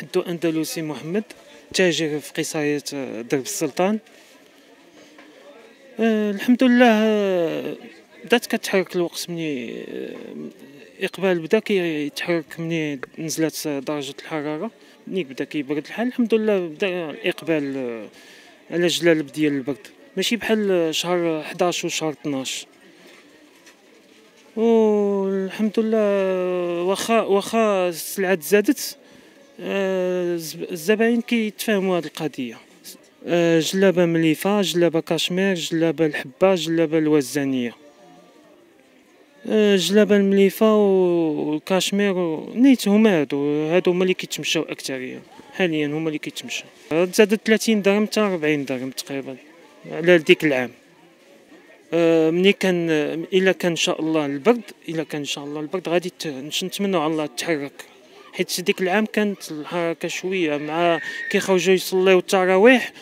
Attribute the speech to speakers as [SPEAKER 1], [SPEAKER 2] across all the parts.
[SPEAKER 1] عبدو أندلسي محمد، تاجر في قصاية درب السلطان. الحمد لله. بدات كتحرك الوقت مني إقبال بدا كيتحرك مني نزلت درجة الحرارة، مني بدا كيبرد الحال. الحمد لله بدا الإقبال على جلال ديال البرد، ماشي بحال شهر 11 وشهر 12. والحمد لله واخا السلعة تزادت، الزباين كيتفاهموا هذه القضية. جلابة مليفة، جلابة كاشمير، جلابة الحبة، جلابة الوزانية. جلابة المليفة والكاشمير نيت هما هادو هما اللي كيتمشاو أكثرية حاليا، هما اللي كيتمشاو. تزادت 30 درهم حتى 40 درهم تقريبا على ديك العام. ملي كان الا كان ان شاء الله البرد، غادي نتمنوا على الله تحرك، حيت ديك العام كانت الحركه شويه مع كيخرجوا يصليو التراويح.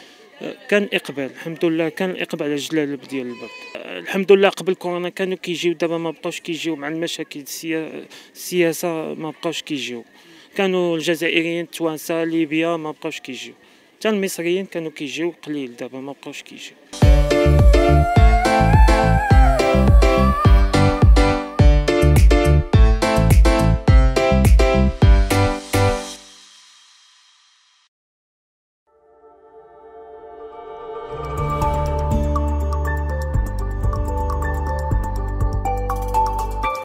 [SPEAKER 1] كان اقبال الحمد لله، كان الاقبال على جلال ديال البرد. الحمد لله قبل كورونا كانوا كيجيو، دابا ما بقاوش كيجيو مع المشاكل السياسه، ما بقاوش كيجيو. كانوا الجزائريين، التوانسه، ليبيا ما بقاوش كيجيو، حتى المصريين كانوا كيجيو قليل، دابا ما بقاوش كيجيو.